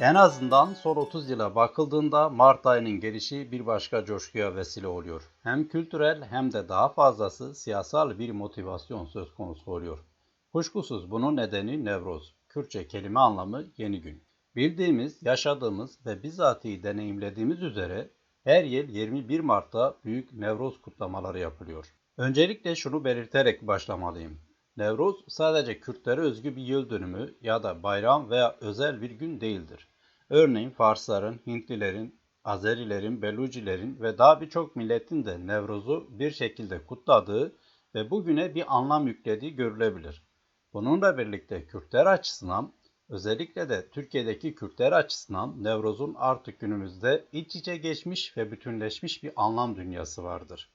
En azından son 30 yıla bakıldığında Mart ayının gelişi bir başka coşkuya vesile oluyor. Hem kültürel hem de daha fazlası siyasal bir motivasyon söz konusu oluyor. Kuşkusuz bunun nedeni Nevroz. Kürtçe kelime anlamı yeni gün. Bildiğimiz, yaşadığımız ve bizatihi deneyimlediğimiz üzere her yıl 21 Mart'ta büyük Nevroz kutlamaları yapılıyor. Öncelikle şunu belirterek başlamalıyım. Nevroz sadece Kürtlere özgü bir yıl dönümü ya da bayram veya özel bir gün değildir. Örneğin Farsların, Hintlilerin, Azerilerin, Belucilerin ve daha birçok milletin de Nevruz'u bir şekilde kutladığı ve bugüne bir anlam yüklediği görülebilir. Bununla birlikte Kürtler açısından, özellikle de Türkiye'deki Kürtler açısından Nevruz'un artık günümüzde iç içe geçmiş ve bütünleşmiş bir anlam dünyası vardır.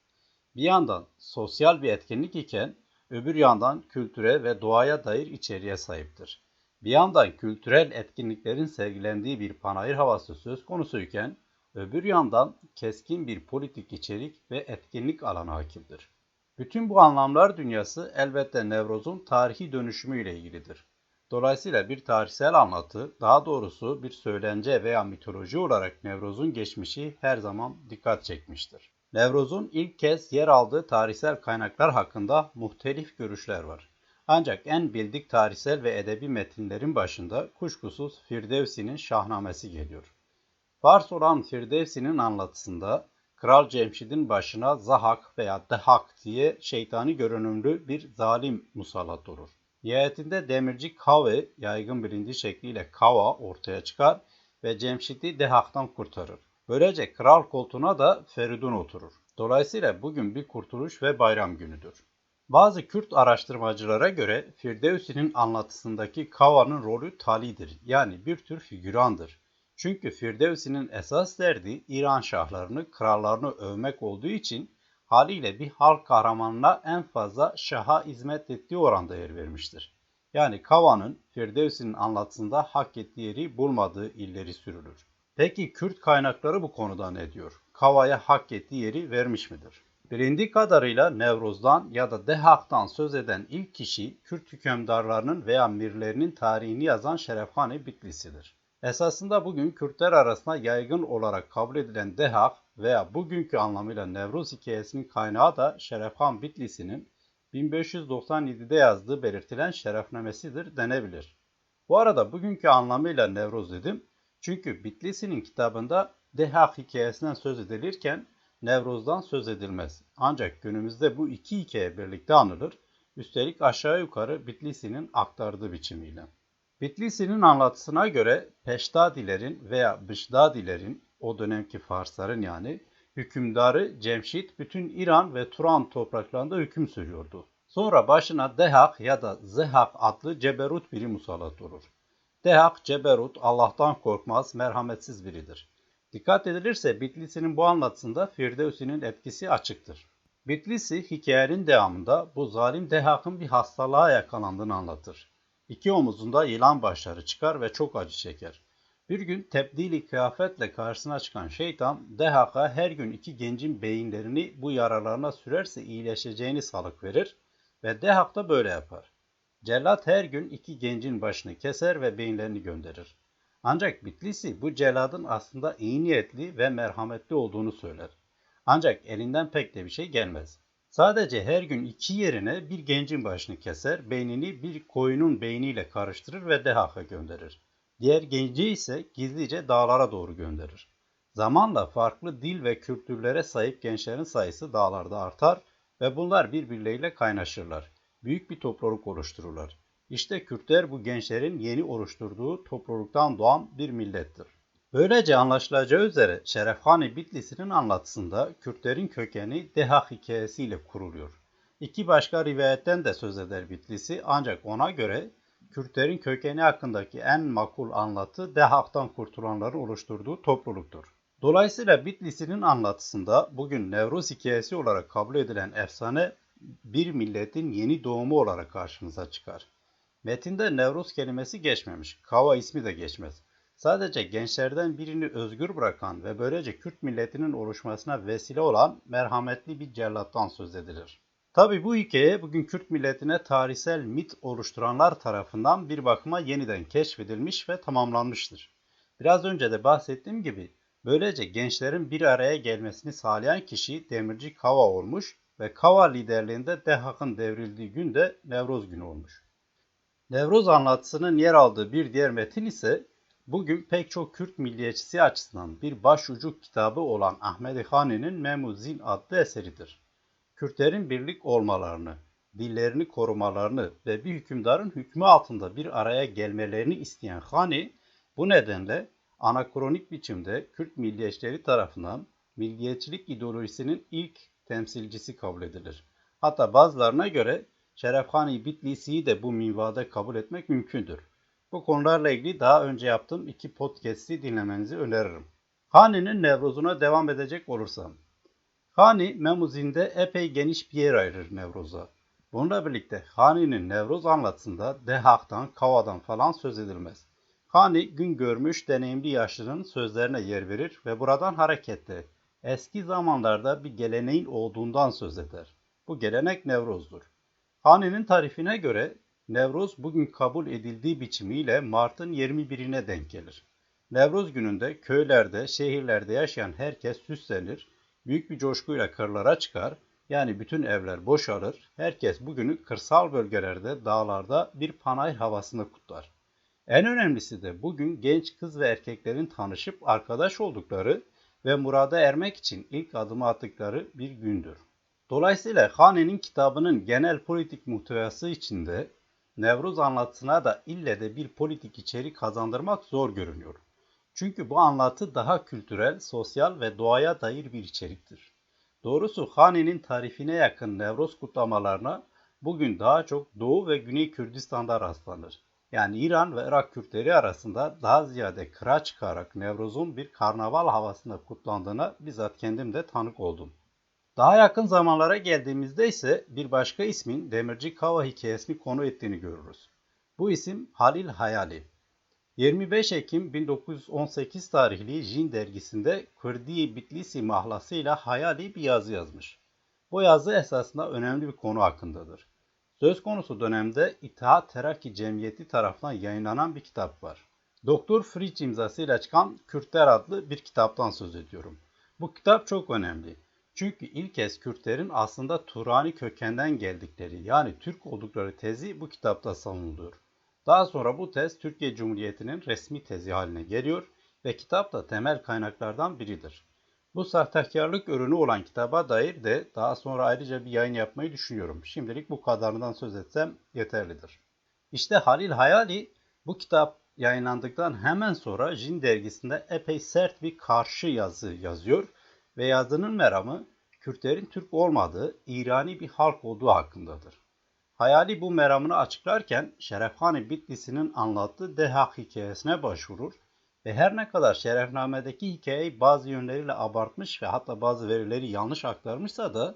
Bir yandan sosyal bir etkinlik iken öbür yandan kültüre ve doğaya dair içeriğe sahiptir. Bir yandan kültürel etkinliklerin sergilendiği bir panayır havası söz konusuyken öbür yandan keskin bir politik içerik ve etkinlik alanı hakimdir. Bütün bu anlamlar dünyası elbette Nevroz'un tarihi dönüşümüyle ilgilidir. Dolayısıyla bir tarihsel anlatı, daha doğrusu bir söylence veya mitoloji olarak Nevroz'un geçmişi her zaman dikkat çekmiştir. Nevroz'un ilk kez yer aldığı tarihsel kaynaklar hakkında muhtelif görüşler var. Ancak en bildik tarihsel ve edebi metinlerin başında kuşkusuz Firdevsi'nin Şahnamesi geliyor. Fars olan Firdevsi'nin anlatısında Kral Cemşid'in başına Zahak veya Dehak diye şeytani görünümlü bir zalim musallat olur. Nihayetinde demirci Kave, yaygın bilindiği şekliyle Kava ortaya çıkar ve Cemşid'i Dehak'tan kurtarır. Böylece kral koltuğuna da Feridun oturur. Dolayısıyla bugün bir kurtuluş ve bayram günüdür. Bazı Kürt araştırmacılara göre Firdevsi'nin anlatısındaki Kava'nın rolü talidir, yani bir tür figürandır. Çünkü Firdevsi'nin esas derdi İran şahlarını, krallarını övmek olduğu için haliyle bir halk kahramanına en fazla şaha hizmet ettiği oranda yer vermiştir. Yani Kava'nın Firdevsi'nin anlatısında hak ettiği yeri bulmadığı ileri sürülür. Peki Kürt kaynakları bu konuda ne diyor? Kava'ya hak ettiği yeri vermiş midir? Bilindiği kadarıyla Nevruz'dan ya da Dehak'tan söz eden ilk kişi Kürt hükümdarlarının veya mirlerinin tarihini yazan Şerefhani Bitlisi'dir. Esasında bugün Kürtler arasında yaygın olarak kabul edilen Dehak veya bugünkü anlamıyla Nevruz hikayesinin kaynağı da Şerefhan Bitlisi'nin 1597'de yazdığı belirtilen Şerefnamesidir denebilir. Bu arada bugünkü anlamıyla Nevruz dedim çünkü Bitlisi'nin kitabında Dehak hikayesinden söz edilirken Nevruz'dan söz edilmez. Ancak günümüzde bu iki hikaye birlikte anılır, üstelik aşağı yukarı Bitlisi'nin aktardığı biçimiyle. Bitlisi'nin anlatısına göre Peştadilerin veya Bışdadilerin, o dönemki Farsların yani, hükümdarı Cemşit bütün İran ve Turan topraklarında hüküm sürüyordu. Sonra başına Dehak ya da Zehak adlı ceberut biri musallat olur. Dehak, ceberut, Allah'tan korkmaz, merhametsiz biridir. Dikkat edilirse Bitlisi'nin bu anlatısında Firdevsi'nin etkisi açıktır. Bitlisi hikayenin devamında bu zalim Dehak'ın bir hastalığa yakalandığını anlatır. İki omuzunda yılan başları çıkar ve çok acı çeker. Bir gün tebdili kıyafetle karşısına çıkan şeytan Dehak'a her gün iki gencin beyinlerini bu yaralarına sürerse iyileşeceğini salık verir ve Dehak da böyle yapar. Cellat her gün iki gencin başını keser ve beyinlerini gönderir. Ancak Bitlisi bu celladın aslında iyi niyetli ve merhametli olduğunu söyler. Ancak elinden pek de bir şey gelmez. Sadece her gün iki yerine bir gencin başını keser, beynini bir koyunun beyniyle karıştırır ve Dehak'a gönderir. Diğer genci ise gizlice dağlara doğru gönderir. Zamanla farklı dil ve kültürlere sahip gençlerin sayısı dağlarda artar ve bunlar birbirleriyle kaynaşırlar. Büyük bir topluluk oluştururlar. İşte Kürtler bu gençlerin yeni oluşturduğu topluluktan doğan bir millettir. Böylece anlaşılacağı üzere Şerefhani Bitlisi'nin anlatısında Kürtlerin kökeni Dehak hikayesiyle kuruluyor. İki başka rivayetten de söz eder Bitlisi ancak ona göre Kürtlerin kökeni hakkındaki en makul anlatı Dehak'tan kurtulanların oluşturduğu topluluktur. Dolayısıyla Bitlisi'nin anlatısında bugün Nevruz hikayesi olarak kabul edilen efsane bir milletin yeni doğumu olarak karşımıza çıkar. Metinde Nevruz kelimesi geçmemiş, Kava ismi de geçmez. Sadece gençlerden birini özgür bırakan ve böylece Kürt milletinin oluşmasına vesile olan merhametli bir cellattan söz edilir. Tabi bu hikaye bugün Kürt milletine tarihsel mit oluşturanlar tarafından bir bakıma yeniden keşfedilmiş ve tamamlanmıştır. Biraz önce de bahsettiğim gibi böylece gençlerin bir araya gelmesini sağlayan kişi Demirci Kava olmuş ve Kava liderliğinde DEHAK'ın devrildiği gün de Nevroz günü olmuş. Nevroz anlatısının yer aldığı bir diğer metin ise bugün pek çok Kürt milliyetçisi açısından bir başucu kitabı olan Ahmedi Hani'nin Memuzin adlı eseridir. Kürtlerin birlik olmalarını, dillerini korumalarını ve bir hükümdarın hükmü altında bir araya gelmelerini isteyen Hani, bu nedenle anakronik biçimde Kürt milliyetçileri tarafından milliyetçilik ideolojisinin ilk temsilcisi kabul edilir. Hatta bazılarına göre Şerefhani Bitlisi'yi de bu minvalde kabul etmek mümkündür. Bu konularla ilgili daha önce yaptığım 2 podcast'i dinlemenizi öneririm. Hani'nin Nevroz'una devam edecek olursam, Hani Memuzin'de epey geniş bir yer ayırır Nevroz'a. Bununla birlikte Hani'nin Nevroz anlatısında Dehak'tan, Kava'dan falan söz edilmez. Hani gün görmüş deneyimli yaşlının sözlerine yer verir ve buradan hareketle eski zamanlarda bir geleneğin olduğundan söz eder. Bu gelenek Nevroz'dur. Hani'nin tarifine göre Nevroz bugün kabul edildiği biçimiyle Mart'ın 21'ine denk gelir. Nevroz gününde köylerde, şehirlerde yaşayan herkes süslenir, büyük bir coşkuyla kırlara çıkar, yani bütün evler boşalır, herkes bugünü kırsal bölgelerde, dağlarda bir panayır havasında kutlar. En önemlisi de bugün genç kız ve erkeklerin tanışıp arkadaş oldukları ve murada ermek için ilk adımı attıkları bir gündür. Dolayısıyla Hane'nin kitabının genel politik muhtevası içinde Nevruz anlatısına da ille de bir politik içerik kazandırmak zor görünüyor. Çünkü bu anlatı daha kültürel, sosyal ve doğaya dair bir içeriktir. Doğrusu Hane'nin tarifine yakın Nevruz kutlamalarına bugün daha çok Doğu ve Güney Kürdistan'da rastlanır. Yani İran ve Irak Kürtleri arasında daha ziyade kıra çıkarak Nevruz'un bir karnaval havasında kutlandığına bizzat kendim de tanık oldum. Daha yakın zamanlara geldiğimizde ise bir başka ismin Demirci Kava hikayesini konu ettiğini görürüz. Bu isim Halil Hayali. 25 Ekim 1918 tarihli Jin dergisinde Kırdi Bitlisi mahlasıyla Hayali bir yazı yazmış. Bu yazı esasında önemli bir konu hakkındadır. Söz konusu dönemde İttihat Terakki Cemiyeti tarafından yayınlanan bir kitap var. Doktor Fritz imzasıyla çıkan Kürtler adlı bir kitaptan söz ediyorum. Bu kitap çok önemli. Çünkü ilk kez Kürtlerin aslında Turani kökenden geldikleri yani Türk oldukları tezi bu kitapta savunuluyor. Daha sonra bu tez Türkiye Cumhuriyeti'nin resmi tezi haline geliyor ve kitap da temel kaynaklardan biridir. Bu sahtekarlık ürünü olan kitaba dair de daha sonra ayrıca bir yayın yapmayı düşünüyorum. Şimdilik bu kadarından söz etsem yeterlidir. İşte Halil Hayali bu kitap yayınlandıktan hemen sonra Jin dergisinde epey sert bir karşı yazı yazıyor ve yazının meramı Kürtlerin Türk olmadığı, İrani bir halk olduğu hakkındadır. Hayali bu meramını açıklarken Şerefhani Bitlisi'nin anlattığı Dehak hikayesine başvurur ve her ne kadar Şerefname'deki hikayeyi bazı yönleriyle abartmış ve hatta bazı verileri yanlış aktarmışsa da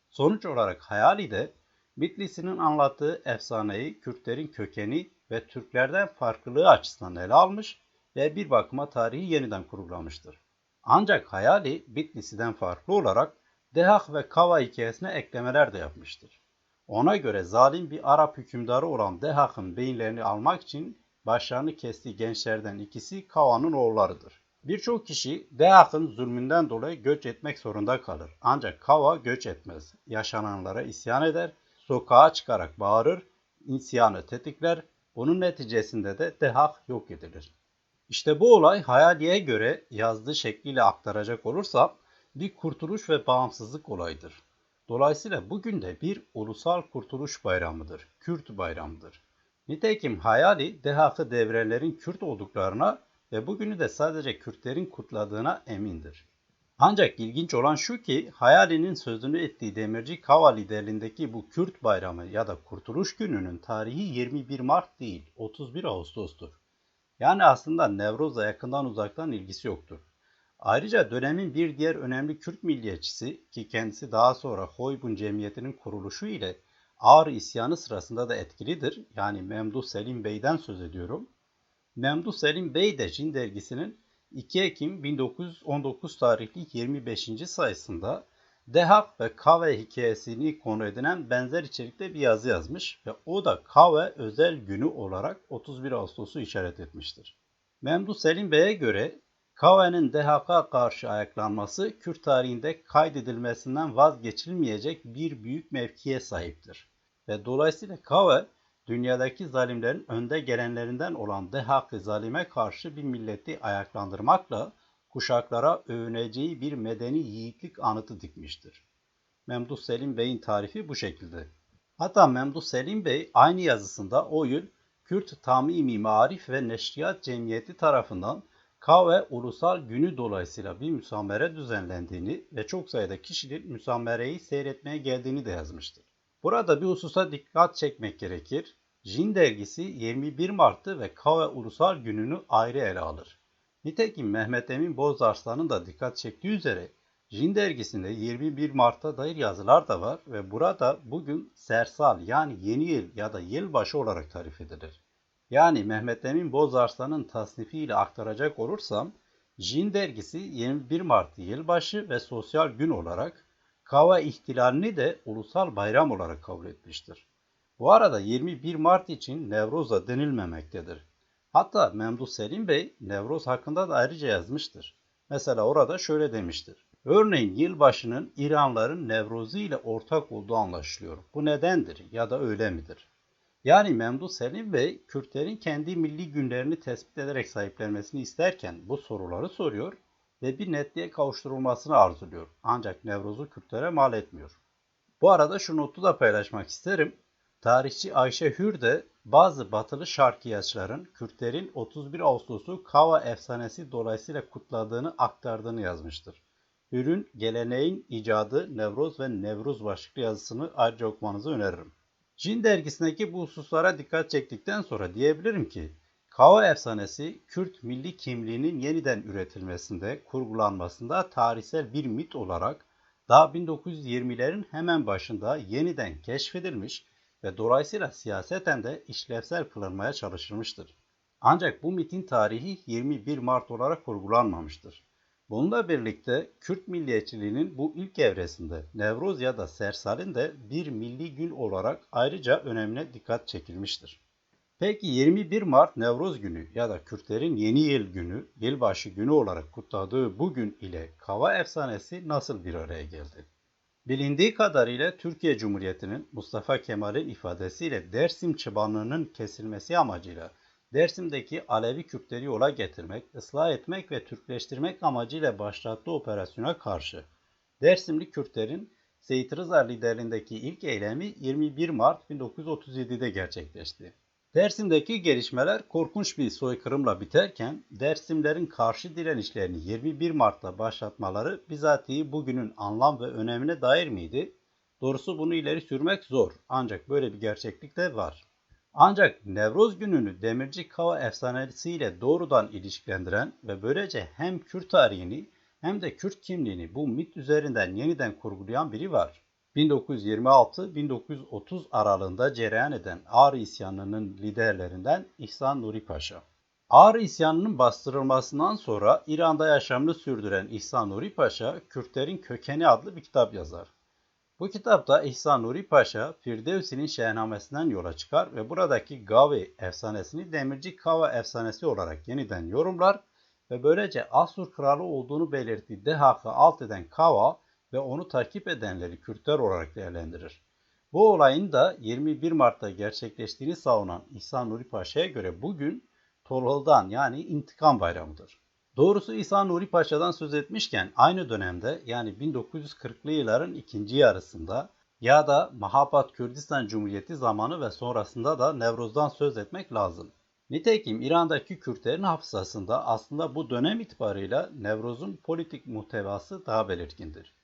sonuç olarak Hayali de Bitlisi'nin anlattığı efsaneyi Kürtlerin kökeni ve Türklerden farklılığı açısından ele almış ve bir bakıma tarihi yeniden kurgulamıştır. Ancak Hayali Bitlisi'den farklı olarak Dehak ve Kava hikayesine eklemeler de yapmıştır. Ona göre zalim bir Arap hükümdarı olan Dehak'ın beyinlerini almak için başlarını kestiği gençlerden ikisi Kava'nın oğullarıdır. Birçok kişi Dehak'ın zulmünden dolayı göç etmek zorunda kalır. Ancak Kava göç etmez. Yaşananlara isyan eder, sokağa çıkarak bağırır, isyanı tetikler. Bunun neticesinde de Dehak yok edilir. İşte bu olay Hayali'ye göre yazdığı şekliyle aktaracak olursam bir kurtuluş ve bağımsızlık olayıdır. Dolayısıyla bugün de bir ulusal kurtuluş bayramıdır, Kürt bayramıdır. Nitekim Hayali, Dehak'ı devrenlerin Kürt olduklarına ve bugünü de sadece Kürtlerin kutladığına emindir. Ancak ilginç olan şu ki Hayali'nin sözünü ettiği Demirci Kava liderliğindeki bu Kürt bayramı ya da Kurtuluş Günü'nün tarihi 21 Mart değil 31 Ağustos'tur. Yani aslında Nevroz'la yakından uzaktan ilgisi yoktur. Ayrıca dönemin bir diğer önemli Kürt milliyetçisi ki kendisi daha sonra Hoybun Cemiyeti'nin kuruluşu ile Ağrı isyanı sırasında da etkilidir. Yani Memduh Selim Bey'den söz ediyorum. Memduh Selim Bey de Cin dergisinin 2 Ekim 1919 tarihli 25. sayısında Dehak ve Kave hikayesini konu edinen benzer içerikte bir yazı yazmış ve o da Kave özel günü olarak 31 Ağustos'u işaret etmiştir. Memduh Selim Bey'e göre Kave'nin DHK'a karşı ayaklanması Kürt tarihinde kaydedilmesinden vazgeçilmeyecek bir büyük mevkiye sahiptir. Ve dolayısıyla Kave, dünyadaki zalimlerin önde gelenlerinden olan DHK-ı zalime karşı bir milleti ayaklandırmakla kuşaklara övüneceği bir medeni yiğitlik anıtı dikmiştir. Memduh Selim Bey'in tarifi bu şekilde. Hatta Memduh Selim Bey aynı yazısında o yıl Kürt Tamimi Maarif ve Neşriyat Cemiyeti tarafından Kave Ulusal Günü dolayısıyla bir müsamere düzenlendiğini ve çok sayıda kişinin müsamereyi seyretmeye geldiğini de yazmıştır. Burada bir hususa dikkat çekmek gerekir. Jin dergisi 21 Mart'ı ve Kave Ulusal Günü'nü ayrı ele alır. Nitekim Mehmet Emin Bozarslan'ın da dikkat çektiği üzere Jin dergisinde 21 Mart'a dair yazılar da var ve burada bugün Sersal yani yeni yıl ya da yılbaşı olarak tarif edilir. Yani Mehmet Emin Bozarslan'ın tasnifiyle aktaracak olursam, Jin dergisi 21 Mart yılbaşı ve sosyal gün olarak, Kava ihtilalini de ulusal bayram olarak kabul etmiştir. Bu arada 21 Mart için Nevruz'a denilmemektedir. Hatta Memduh Selim Bey Nevruz hakkında da ayrıca yazmıştır. Mesela orada şöyle demiştir. Örneğin yılbaşının İranlıların Nevruzu ile ortak olduğu anlaşılıyor. Bu nedendir ya da öyle midir? Yani Memduh Selim Bey, Kürtlerin kendi milli günlerini tespit ederek sahiplenmesini isterken bu soruları soruyor ve bir netliğe kavuşturulmasını arzuluyor. Ancak Nevruz'u Kürtlere mal etmiyor. Bu arada şu notu da paylaşmak isterim. Tarihçi Ayşe Hür de bazı batılı şarkiyatçıların Kürtlerin 31 Ağustos'u Kava efsanesi dolayısıyla kutladığını aktardığını yazmıştır. Hür'ün Geleneğin İcadı Nevruz ve Nevruz başlıklı yazısını ayrıca okumanızı öneririm. Jin dergisindeki bu hususlara dikkat çektikten sonra diyebilirim ki, Kava efsanesi Kürt milli kimliğinin yeniden üretilmesinde, kurgulanmasında tarihsel bir mit olarak daha 1920'lerin hemen başında yeniden keşfedilmiş ve dolayısıyla siyaseten de işlevsel kılınmaya çalışılmıştır. Ancak bu mitin tarihi 21 Mart olarak kurgulanmamıştır. Bununla birlikte Kürt milliyetçiliğinin bu ilk evresinde Nevruz ya da Sersal'in de bir milli gün olarak ayrıca önemine dikkat çekilmiştir. Peki 21 Mart Nevruz günü ya da Kürtlerin yeni yıl günü, yılbaşı günü olarak kutladığı bu gün ile Kava efsanesi nasıl bir araya geldi? Bilindiği kadarıyla Türkiye Cumhuriyeti'nin Mustafa Kemal'in ifadesiyle Dersim çıbanlığının kesilmesi amacıyla Dersim'deki Alevi Kürtleri yola getirmek, ıslah etmek ve Türkleştirmek amacıyla başlattığı operasyona karşı Dersimli Kürtlerin Seyit Rıza liderliğindeki ilk eylemi 21 Mart 1937'de gerçekleşti. Dersim'deki gelişmeler korkunç bir soykırımla biterken Dersimlerin karşı direnişlerini 21 Mart'ta başlatmaları bizatihi bugünün anlam ve önemine dair miydi? Doğrusu bunu ileri sürmek zor ancak böyle bir gerçeklik de var. Ancak Nevruz gününü Demirci Kava efsanesiyle doğrudan ilişkilendiren ve böylece hem Kürt tarihini hem de Kürt kimliğini bu mit üzerinden yeniden kurgulayan biri var. 1926-1930 aralığında cereyan eden Ağrı İsyanı'nın liderlerinden İhsan Nuri Paşa. Ağrı İsyanı'nın bastırılmasından sonra İran'da yaşamını sürdüren İhsan Nuri Paşa, Kürtlerin Kökeni adlı bir kitap yazar. Bu kitapta İhsan Nuri Paşa, Firdevsi'nin şehnamesinden yola çıkar ve buradaki Gavi efsanesini Demirci Kava efsanesi olarak yeniden yorumlar ve böylece Asur kralı olduğunu belirttiği DHK'ı alt eden Kava ve onu takip edenleri Kürtler olarak değerlendirir. Bu olayın da 21 Mart'ta gerçekleştiğini savunan İhsan Nuri Paşa'ya göre bugün Tolhol'dan yani intikam bayramıdır. Doğrusu İhsan Nuri Paşa'dan söz etmişken aynı dönemde yani 1940'lı yılların ikinci yarısında ya da Mahabat Kürdistan Cumhuriyeti zamanı ve sonrasında da Nevruz'dan söz etmek lazım. Nitekim İran'daki Kürtlerin hafızasında aslında bu dönem itibarıyla Nevruz'un politik muhtevası daha belirgindir.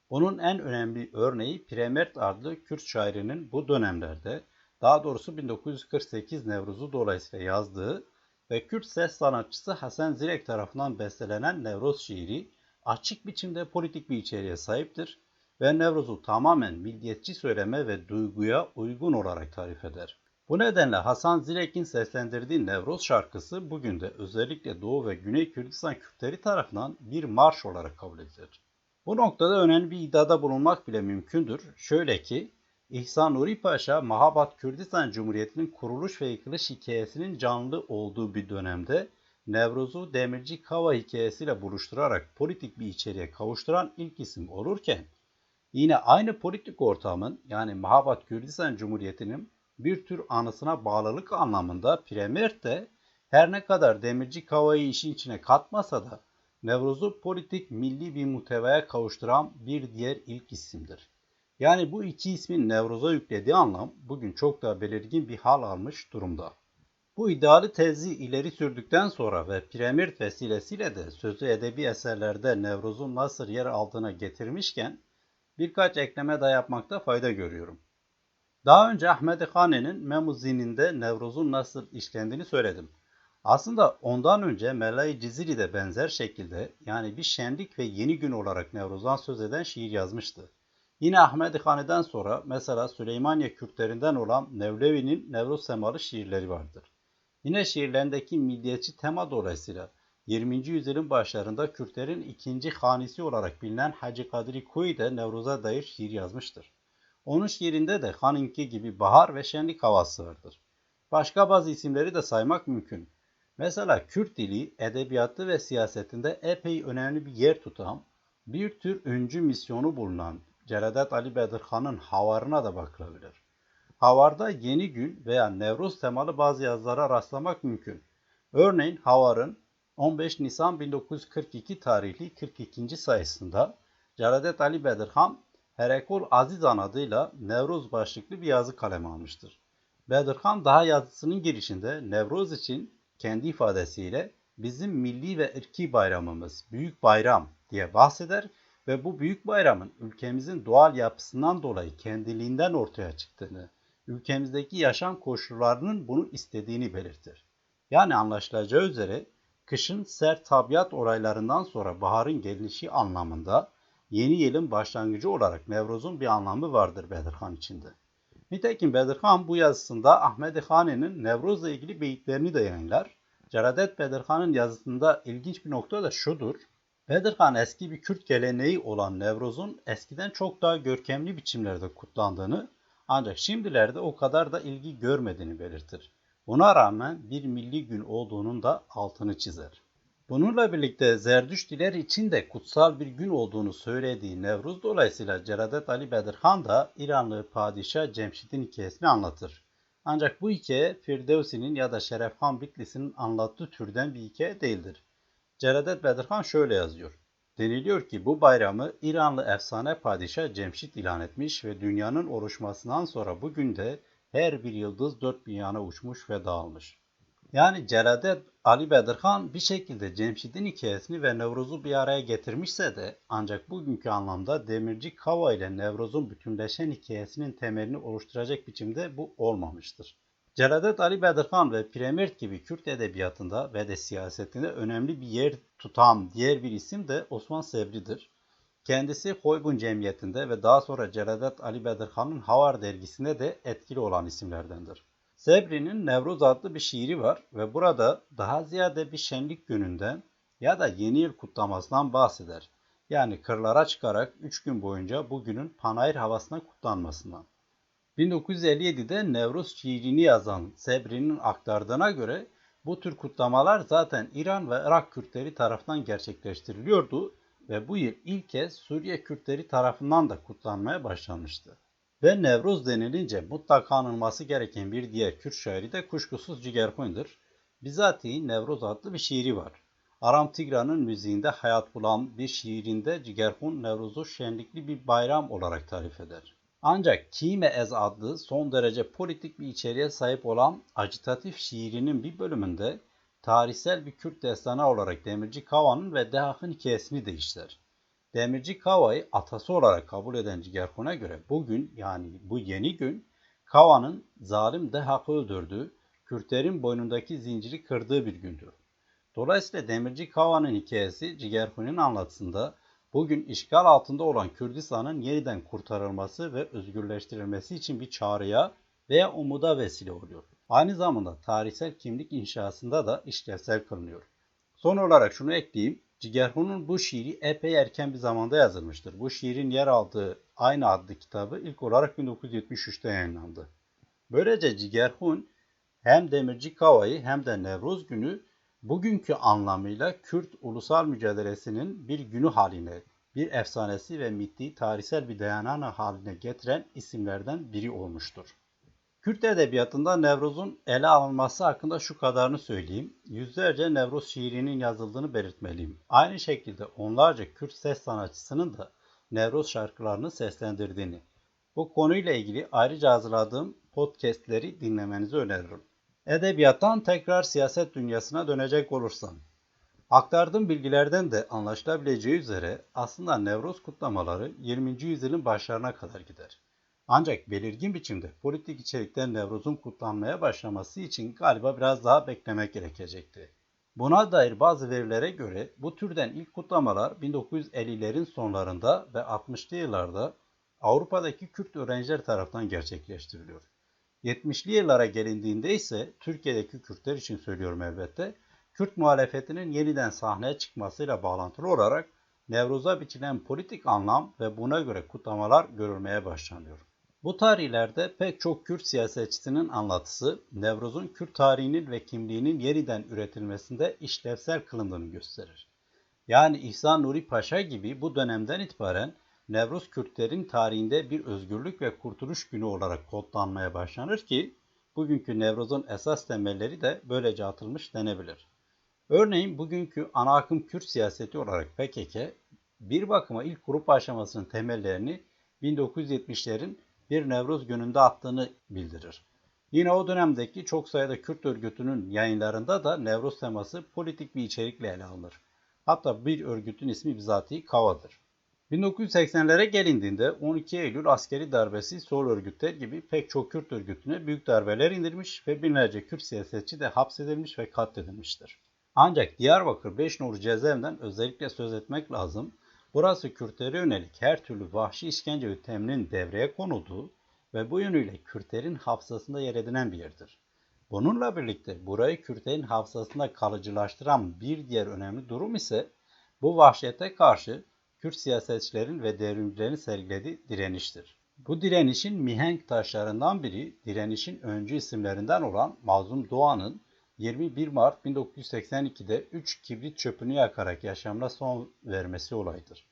Bunun en önemli örneği Piremert adlı Kürt şairinin bu dönemlerde, daha doğrusu 1948 Nevruz'u dolayısıyla yazdığı ve Kürt ses sanatçısı Hasan Zirek tarafından bestelenen Nevruz şiiri açık biçimde politik bir içeriğe sahiptir ve Nevruz'u tamamen milliyetçi söyleme ve duyguya uygun olarak tarif eder. Bu nedenle Hasan Zirek'in seslendirdiği Nevruz şarkısı bugün de özellikle Doğu ve Güney Kürdistan Kürtleri tarafından bir marş olarak kabul edilir. Bu noktada önemli bir iddiada bulunmak bile mümkündür. Şöyle ki, İhsan Nuri Paşa, Mahabat Kürdistan Cumhuriyeti'nin kuruluş ve yıkılış hikayesinin canlı olduğu bir dönemde Nevruz'u Demirci Kava hikayesiyle buluşturarak politik bir içeriğe kavuşturan ilk isim olurken, yine aynı politik ortamın yani Mahabat Kürdistan Cumhuriyeti'nin bir tür anısına bağlılık anlamında Premert de her ne kadar Demirci Kava'yı işin içine katmasa da Nevruz'u politik milli bir muhtevaya kavuşturan bir diğer ilk isimdir. Yani bu iki ismin Nevruz'a yüklediği anlam bugün çok daha belirgin bir hal almış durumda. Bu ideali tezi ileri sürdükten sonra ve Premert vesilesiyle de sözlü edebi eserlerde Nevruz'un nasıl yer aldığına getirmişken birkaç ekleme daha yapmakta fayda görüyorum. Daha önce Ahmed Khane'nin Memuzin'inde Nevruz'un nasıl işlendiğini söyledim. Aslında ondan önce Melai Ciziri de benzer şekilde yani bir şenlik ve yeni gün olarak Nevruz'dan söz eden şiir yazmıştı. Yine Ahmed Khane'den sonra mesela Süleymaniye Kürtlerinden olan Nevlevi'nin Nevruz temalı şiirleri vardır. Yine şiirlerindeki milliyetçi tema dolayısıyla 20. yüzyılın başlarında Kürtlerin ikinci hanisi olarak bilinen Hacı Kadri Kuy de Nevruz'a dair şiir yazmıştır. Onun şiirinde de Han'ınki gibi bahar ve şenlik havası vardır. Başka bazı isimleri de saymak mümkün. Mesela Kürt dili, edebiyatı ve siyasetinde epey önemli bir yer tutan, bir tür öncü misyonu bulunan Celadet Ali Bedirhan'ın Havarına da bakılabilir. Havarda yeni gün veya Nevruz temalı bazı yazılara rastlamak mümkün. Örneğin Havar'ın 15 Nisan 1942 tarihli 42. sayısında Celadet Ali Bedirhan Herekul Azizan adıyla Nevruz başlıklı bir yazı kaleme almıştır. Bedirhan daha yazısının girişinde Nevruz için kendi ifadesiyle bizim milli ve ırki bayramımız, büyük bayram diye bahseder ve bu büyük bayramın ülkemizin doğal yapısından dolayı kendiliğinden ortaya çıktığını, ülkemizdeki yaşam koşullarının bunu istediğini belirtir. Yani anlaşılacağı üzere kışın sert tabiat olaylarından sonra baharın gelişi anlamında yeni yılın başlangıcı olarak Nevruz'un bir anlamı vardır Bedirhan içinde. Nitekim Bedirhan bu yazısında Ahmed Khane'nin Nevruz'la ilgili beyitlerini de yayınlar. Celadet Bedirhan'ın yazısında ilginç bir nokta da şudur. Bedirhan eski bir Kürt geleneği olan Nevruz'un eskiden çok daha görkemli biçimlerde kutlandığını ancak şimdilerde o kadar da ilgi görmediğini belirtir. Buna rağmen bir milli gün olduğunun da altını çizer. Bununla birlikte Zerdüştiler için de kutsal bir gün olduğunu söylediği Nevruz dolayısıyla Celadet Ali Bedirhan da İranlı padişah Cemşid'in hikayesini anlatır. Ancak bu hikaye Firdevsi'nin ya da Şerefhan Bitlis'in anlattığı türden bir hikaye değildir. Celadet Bedirhan şöyle yazıyor. Deniliyor ki bu bayramı İranlı efsane padişah Cemşid ilan etmiş ve dünyanın oluşmasından sonra bugün de her bir yıldız dört bir yana uçmuş ve dağılmış. Yani Celadet Ali Bedirhan bir şekilde Cemşid'in hikayesini ve Nevruz'u bir araya getirmişse de ancak bugünkü anlamda Demirci Kava ile Nevruz'un bütünleşen hikayesinin temelini oluşturacak biçimde bu olmamıştır. Celadet Ali Bedirhan ve Premert gibi Kürt edebiyatında ve de siyasetinde önemli bir yer tutan diğer bir isim de Osman Sebri'dir. Kendisi Hoybun Cemiyeti'nde ve daha sonra Celadet Ali Bedirhan'ın Havar dergisinde de etkili olan isimlerdendir. Sebri'nin Nevruz adlı bir şiiri var ve burada daha ziyade bir şenlik gününden ya da yeni yıl kutlamasından bahseder. Yani kırlara çıkarak 3 gün boyunca bu günün panayır havasına kutlanmasından. 1957'de Nevruz şiirini yazan Sebri'nin aktardığına göre bu tür kutlamalar zaten İran ve Irak Kürtleri tarafından gerçekleştiriliyordu ve bu yıl ilk kez Suriye Kürtleri tarafından da kutlanmaya başlanmıştı. Ve Nevruz denilince mutlaka anılması gereken bir diğer Kürt şairi de kuşkusuz Cigerhun'dur. Bizatihi Nevruz adlı bir şiiri var. Aram Tigra'nın müziğinde hayat bulan bir şiirinde Cigerhun Nevruz'u şenlikli bir bayram olarak tarif eder. Ancak Kime Ez adlı son derece politik bir içeriğe sahip olan agitatif şiirinin bir bölümünde tarihsel bir Kürt destanı olarak Demirci Kava'nın ve Dehak'ın hikayesini de işler. Demirci Kava'yı atası olarak kabul eden Cigerhun'a göre bugün yani bu yeni gün Kava'nın zalim Dehak'ı öldürdüğü, Kürtlerin boynundaki zinciri kırdığı bir gündür. Dolayısıyla Demirci Kava'nın hikayesi Cigerhun'un anlatısında bugün işgal altında olan Kürdistan'ın yeniden kurtarılması ve özgürleştirilmesi için bir çağrıya veya umuda vesile oluyor. Aynı zamanda tarihsel kimlik inşasında da işlevsel kılınıyor. Son olarak şunu ekleyeyim. Cigerhun'un bu şiiri epey erken bir zamanda yazılmıştır. Bu şiirin yer aldığı aynı adlı kitabı ilk olarak 1973'te yayınlandı. Böylece Cigerhun hem Demirci Kava'yı hem de Nevruz günü Bugünkü anlamıyla Kürt ulusal mücadelesinin bir günü haline, bir efsanesi ve mitti tarihsel bir dayanağı haline getiren isimlerden biri olmuştur. Kürt edebiyatında Nevruz'un ele alınması hakkında şu kadarını söyleyeyim. Yüzlerce Nevruz şiirinin yazıldığını belirtmeliyim. Aynı şekilde onlarca Kürt ses sanatçısının da Nevruz şarkılarını seslendirdiğini. Bu konuyla ilgili ayrıca hazırladığım podcastleri dinlemenizi öneririm. Edebiyattan tekrar siyaset dünyasına dönecek olursam, aktardığım bilgilerden de anlaşılabileceği üzere aslında Nevruz kutlamaları 20. yüzyılın başlarına kadar gider. Ancak belirgin biçimde politik içerikten Nevruz'un kutlanmaya başlaması için galiba biraz daha beklemek gerekecekti. Buna dair bazı verilere göre bu türden ilk kutlamalar 1950'lerin sonlarında ve 60'lı yıllarda Avrupa'daki Kürt öğrenciler tarafından gerçekleştiriliyor. 70'li yıllara gelindiğinde ise Türkiye'deki Kürtler için söylüyorum elbette, Kürt muhalefetinin yeniden sahneye çıkmasıyla bağlantılı olarak Nevruz'a biçilen politik anlam ve buna göre kutlamalar görülmeye başlanıyor. Bu tarihlerde pek çok Kürt siyasetçisinin anlatısı Nevruz'un Kürt tarihinin ve kimliğinin yeniden üretilmesinde işlevsel kılındığını gösterir. Yani İhsan Nuri Paşa gibi bu dönemden itibaren Nevruz Kürtlerin tarihinde bir özgürlük ve kurtuluş günü olarak kodlanmaya başlanır ki bugünkü Nevruz'un esas temelleri de böylece atılmış denebilir. Örneğin bugünkü ana akım Kürt siyaseti olarak PKK bir bakıma ilk grup aşamasının temellerini 1970'lerin bir Nevruz gününde attığını bildirir. Yine o dönemdeki çok sayıda Kürt örgütünün yayınlarında da Nevruz teması politik bir içerikle ele alınır. Hatta bir örgütün ismi bizatihi Kava'dır. 1980'lere gelindiğinde 12 Eylül askeri darbesi sol örgütler gibi pek çok Kürt örgütüne büyük darbeler indirmiş ve binlerce Kürt siyasetçi de hapsedilmiş ve katledilmiştir. Ancak Diyarbakır 5 Nuru cezaevinden özellikle söz etmek lazım. Burası Kürtlere yönelik her türlü vahşi işkence yönteminin devreye konulduğu ve bu yönüyle Kürtlerin hafızasında yer edinen bir yerdir. Bununla birlikte burayı Kürtlerin hafızasında kalıcılaştıran bir diğer önemli durum ise bu vahşete karşı Kürt siyasetçilerin ve devrimcilerin sergilediği direniştir. Bu direnişin mihenk taşlarından biri, direnişin öncü isimlerinden olan Mazlum Doğan'ın 21 Mart 1982'de 3 kibrit çöpünü yakarak yaşamına son vermesi olayıdır.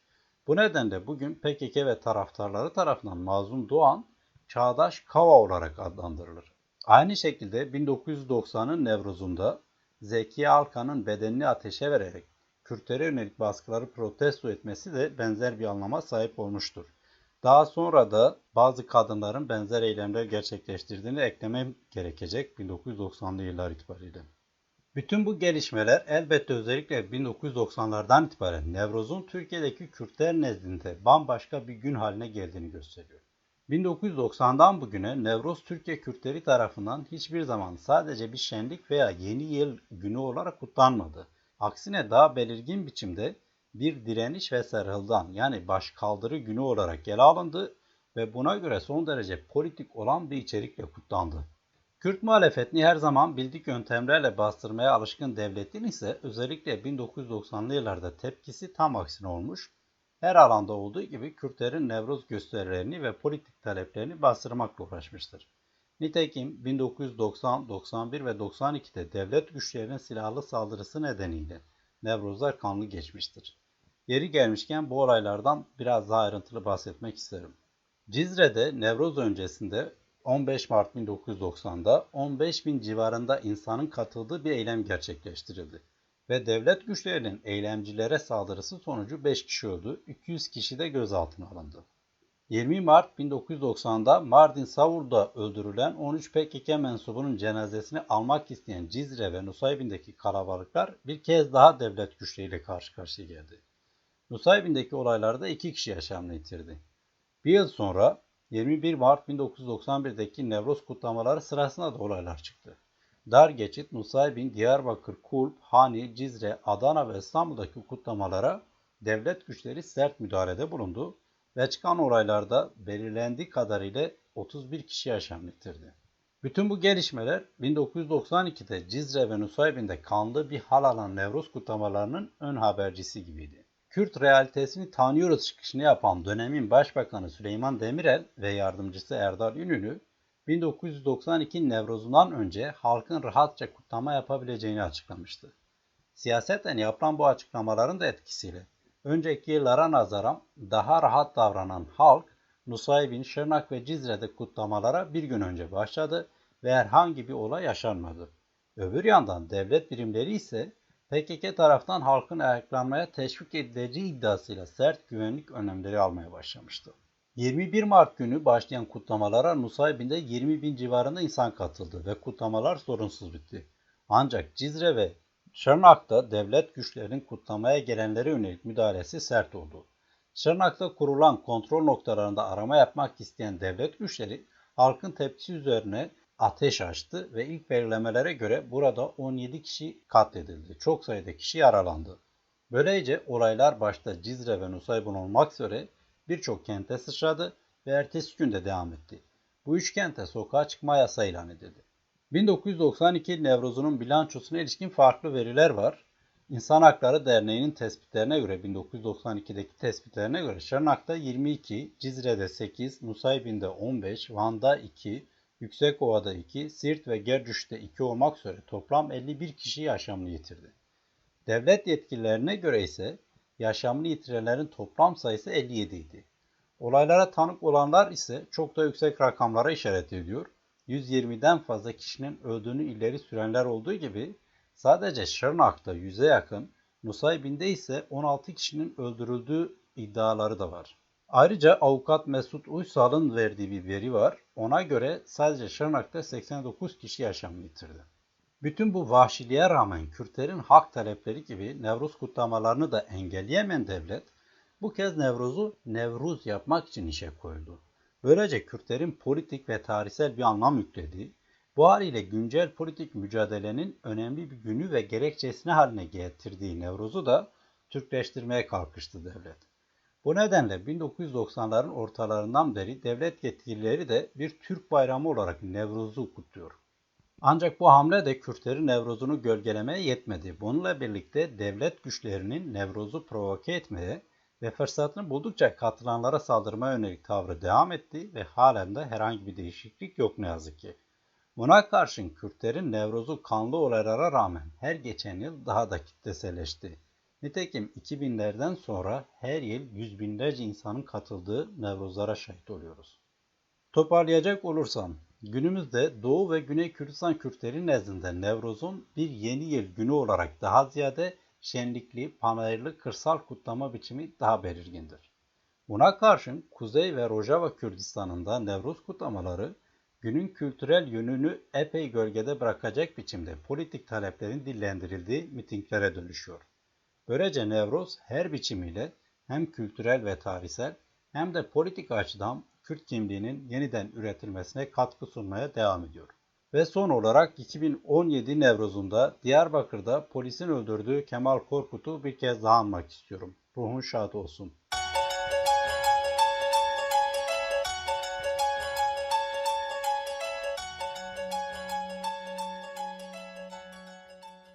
Bu nedenle bugün PKK ve taraftarları tarafından Mazlum Doğan, çağdaş Kava olarak adlandırılır. Aynı şekilde 1990'ın Nevruz'unda Zeki Alkan'ın bedenini ateşe vererek Kürtlere yönelik baskıları protesto etmesi de benzer bir anlama sahip olmuştur. Daha sonra da bazı kadınların benzer eylemler gerçekleştirdiğini eklemem gerekecek 1990'lı yıllar itibariyle. Bütün bu gelişmeler elbette özellikle 1990'lardan itibaren Nevruz'un Türkiye'deki Kürtler nezdinde bambaşka bir gün haline geldiğini gösteriyor. 1990'dan bugüne Nevruz Türkiye Kürtleri tarafından hiçbir zaman sadece bir şenlik veya yeni yıl günü olarak kutlanmadı. Aksine daha belirgin biçimde bir direniş ve serhıldan yani başkaldırı günü olarak ele alındı ve buna göre son derece politik olan bir içerikle kutlandı. Kürt muhalefetini her zaman bildik yöntemlerle bastırmaya alışkın devletin ise özellikle 1990'lı yıllarda tepkisi tam aksine olmuş, her alanda olduğu gibi Kürtlerin Nevruz gösterilerini ve politik taleplerini bastırmakla uğraşmıştır. Nitekim 1990, 91 ve 92'de devlet güçlerinin silahlı saldırısı nedeniyle Nevruzlar kanlı geçmiştir. Yeri gelmişken bu olaylardan biraz daha ayrıntılı bahsetmek isterim. Cizre'de Nevruz öncesinde 15 Mart 1990'da 15 bin civarında insanın katıldığı bir eylem gerçekleştirildi. Ve devlet güçlerinin eylemcilere saldırısı sonucu 5 kişi öldü, 200 kişi de gözaltına alındı. 20 Mart 1990'da Mardin Savur'da öldürülen 13 PKK mensubunun cenazesini almak isteyen Cizre ve Nusaybin'deki kalabalıklar bir kez daha devlet güçleriyle karşı karşıya geldi. Nusaybin'deki olaylarda 2 kişi yaşamını yitirdi. Bir yıl sonra 21 Mart 1991'deki Nevruz kutlamaları sırasında da olaylar çıktı. Dar geçit, Nusaybin, Diyarbakır, Kulp, Hani, Cizre, Adana ve İstanbul'daki kutlamalara devlet güçleri sert müdahalede bulundu ve çıkan olaylarda belirlendiği kadarıyla 31 kişi yaşam yitirdi. Bütün bu gelişmeler 1992'de Cizre ve Nusaybin'de kanlı bir hal alan Nevruz kutlamalarının ön habercisi gibiydi. Kürt realitesini tanıyoruz çıkışını yapan dönemin Başbakanı Süleyman Demirel ve yardımcısı Erdal Ünlü, 1992 Nevruz'undan önce halkın rahatça kutlama yapabileceğini açıklamıştı. Siyaseten yapılan bu açıklamaların da etkisiyle önceki yıllara nazaran daha rahat davranan halk, Nusaybin, Şırnak ve Cizre'de kutlamalara bir gün önce başladı ve herhangi bir olay yaşanmadı. Öbür yandan devlet birimleri ise PKK taraftan halkın ayaklanmaya teşvik edileceği iddiasıyla sert güvenlik önlemleri almaya başlamıştı. 21 Mart günü başlayan kutlamalara Nusaybin'de 20 bin civarında insan katıldı ve kutlamalar sorunsuz bitti. Ancak Cizre ve Şırnak'ta devlet güçlerinin kutlamaya gelenlere yönelik müdahalesi sert oldu. Şırnak'ta kurulan kontrol noktalarında arama yapmak isteyen devlet güçleri halkın tepkisi üzerine ateş açtı ve ilk belirlemelere göre burada 17 kişi katledildi. Çok sayıda kişi yaralandı. Böylece olaylar başta Cizre ve Nusaybin olmak üzere birçok kente sıçradı ve ertesi günde devam etti. Bu üç kente sokağa çıkma yasağı ilan edildi. 1992 Nevruz'unun bilançosuna ilişkin farklı veriler var. İnsan Hakları Derneği'nin tespitlerine göre 1992'deki tespitlerine göre Şırnak'ta 22, Cizre'de 8, Nusaybin'de 15, Van'da 2, Yüksekova'da 2, Siirt ve Gercüş'te 2 olmak üzere toplam 51 kişi yaşamını yitirdi. Devlet yetkililerine göre ise yaşamını yitirenlerin toplam sayısı 57 idi. Olaylara tanık olanlar ise çok da yüksek rakamlara işaret ediyor. 120'den fazla kişinin öldüğünü ileri sürenler olduğu gibi sadece Şırnak'ta 100'e yakın, Nusaybin'de ise 16 kişinin öldürüldüğü iddiaları da var. Ayrıca avukat Mesut Uysal'ın verdiği bir veri var. Ona göre sadece Şırnak'ta 89 kişi yaşamını yitirdi. Bütün bu vahşiliğe rağmen Kürtlerin hak talepleri gibi Nevruz kutlamalarını da engelleyemeyen devlet, bu kez Nevruz'u Nevruz yapmak için işe koyuldu. Böylece Kürtlerin politik ve tarihsel bir anlam yüklediği, bu haliyle güncel politik mücadelenin önemli bir günü ve gerekçesini haline getirdiği Nevruz'u da Türkleştirmeye kalkıştı devlet. Bu nedenle 1990'ların ortalarından beri devlet yetkilileri de bir Türk bayramı olarak Nevruz'u kutluyor. Ancak bu hamle de Kürtlerin Nevruz'unu gölgelemeye yetmedi. Bununla birlikte devlet güçlerinin Nevruz'u provoke etmeye ve fırsatını buldukça katılanlara saldırmaya yönelik tavrı devam etti ve halen de herhangi bir değişiklik yok ne yazık ki. Buna karşın Kürtlerin Nevruz'u kanlı olaylara rağmen her geçen yıl daha da kitleselleşti. Nitekim 2000'lerden sonra her yıl yüz binlerce insanın katıldığı Nevruzlara şahit oluyoruz. Toparlayacak olursam, günümüzde Doğu ve Güney Kürdistan Kürtleri nezdinde Nevruz'un bir yeni yıl günü olarak daha ziyade şenlikli, panayırlı kırsal kutlama biçimi daha belirgindir. Buna karşın Kuzey ve Rojava Kürdistan'ında Nevruz kutlamaları, günün kültürel yönünü epey gölgede bırakacak biçimde politik taleplerin dillendirildiği mitinglere dönüşüyor. Böylece Nevruz her biçimiyle hem kültürel ve tarihsel hem de politik açıdan Kürt kimliğinin yeniden üretilmesine katkı sunmaya devam ediyor. Ve son olarak 2017 Nevruz'unda Diyarbakır'da polisin öldürdüğü Kemal Korkut'u bir kez daha anmak istiyorum. Ruhun şad olsun.